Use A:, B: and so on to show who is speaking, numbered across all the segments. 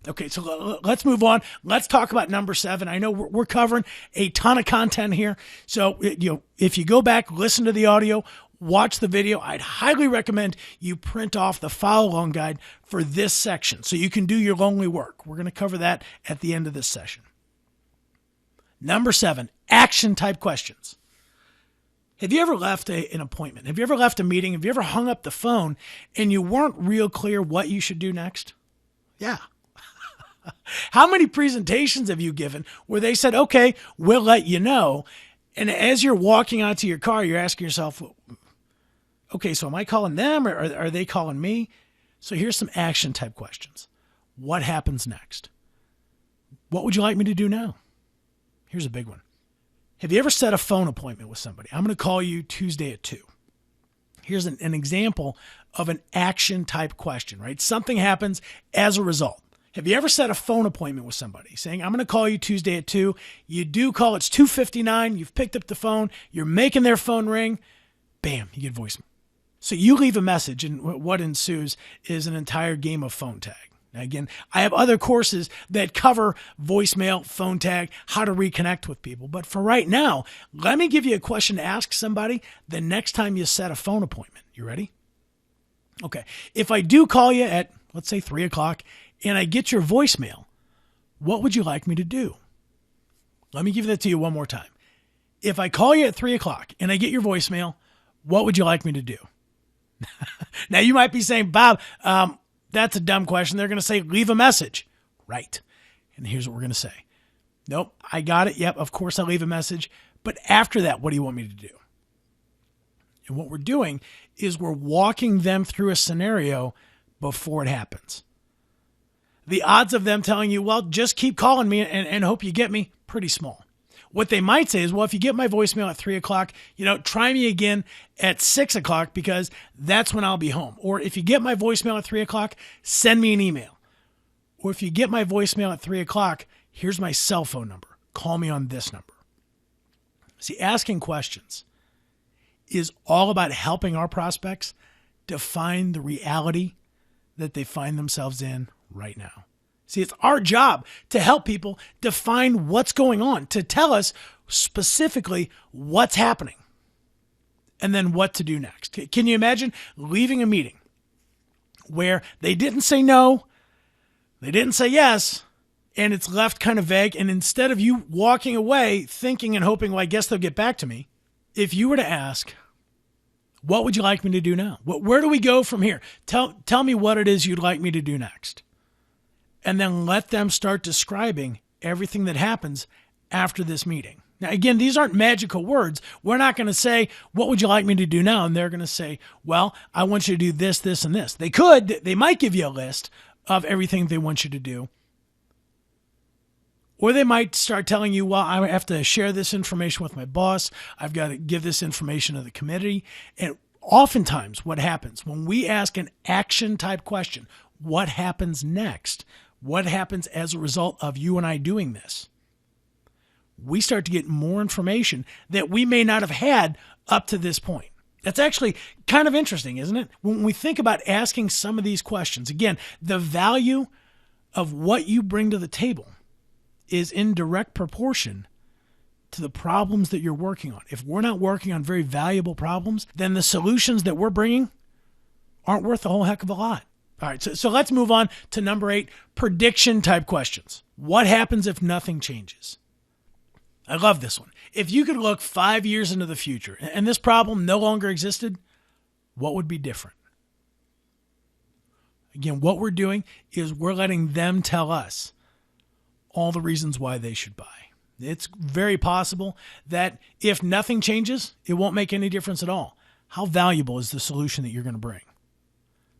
A: Okay, so let's move on. Let's talk about number 7. I know we're covering a ton of content here. So, if you go back, listen to the audio, watch the video, I'd highly recommend you print off the follow-along guide for this section so you can do your lonely work. We're going to cover that at the end of this session. Number 7, action-type questions. Have you ever left an appointment? Have you ever left a meeting? Have you ever hung up the phone and you weren't real clear what you should do next? Yeah. How many presentations have you given where they said, okay, we'll let you know, and as you're walking out to your car, you're asking yourself, okay, so am I calling them or are they calling me? So here's some action type questions. What happens next? What would you like me to do now? Here's a big one. Have you ever set a phone appointment with somebody? I'm going to call you Tuesday at 2. Here's an example of an action type question, right? Something happens as a result. Have you ever set a phone appointment with somebody saying, I'm going to call you Tuesday at 2. You do call, it's 2:59. You've picked up the phone. You're making their phone ring. Bam, you get voicemail. So you leave a message, and what ensues is an entire game of phone tag. Now, again, I have other courses that cover voicemail, phone tag, how to reconnect with people. But for right now, let me give you a question to ask somebody the next time you set a phone appointment. You ready? Okay. If I do call you at, let's say, 3 o'clock, and I get your voicemail, what would you like me to do? Let me give that to you one more time. If I call you at 3 o'clock and I get your voicemail, what would you like me to do? Now, you might be saying, Bob, that's a dumb question. They're going to say, leave a message. Right. And here's what we're going to say. Nope, I got it. Yep, of course I'll leave a message. But after that, what do you want me to do? And what we're doing is we're walking them through a scenario before it happens. The odds of them telling you, well, just keep calling me and hope you get me, pretty small. What they might say is, well, if you get my voicemail at 3 o'clock, try me again at 6 o'clock because that's when I'll be home. Or if you get my voicemail at 3 o'clock, send me an email. Or if you get my voicemail at 3 o'clock, here's my cell phone number. Call me on this number. See, asking questions is all about helping our prospects define the reality that they find themselves in right now. See, it's our job to help people define what's going on, to tell us specifically what's happening, and then what to do next. Can you imagine leaving a meeting where they didn't say no, they didn't say yes, and it's left kind of vague, and instead of you walking away thinking and hoping, well, I guess they'll get back to me, if you were to ask, what would you like me to do now? Where do we go from here? Tell me what it is you'd like me to do next. And then let them start describing everything that happens after this meeting. Now, again, these aren't magical words. We're not going to say, what would you like me to do now? And they're going to say, well, I want you to do this, this, and this. They might give you a list of everything they want you to do. Or they might start telling you, well, I have to share this information with my boss. I've got to give this information to the committee. And oftentimes what happens when we ask an action type question, what happens next? What happens as a result of you and I doing this? We start to get more information that we may not have had up to this point. That's actually kind of interesting, isn't it? When we think about asking some of these questions, again, the value of what you bring to the table is in direct proportion to the problems that you're working on. If we're not working on very valuable problems, then the solutions that we're bringing aren't worth a whole heck of a lot. All right, so let's move on to number 8, prediction type questions. What happens if nothing changes? I love this one. If you could look 5 years into the future and this problem no longer existed, what would be different? Again, what we're doing is we're letting them tell us all the reasons why they should buy. It's very possible that if nothing changes, it won't make any difference at all. How valuable is the solution that you're going to bring?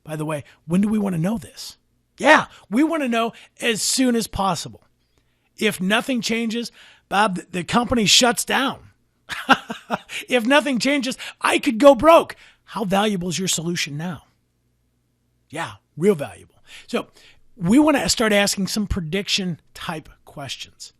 A: By the way, when do we want to know this? Yeah, we want to know as soon as possible. If nothing changes, Bob, the company shuts down. If nothing changes, I could go broke. How valuable is your solution now? Yeah, real valuable. So we want to start asking some prediction type questions.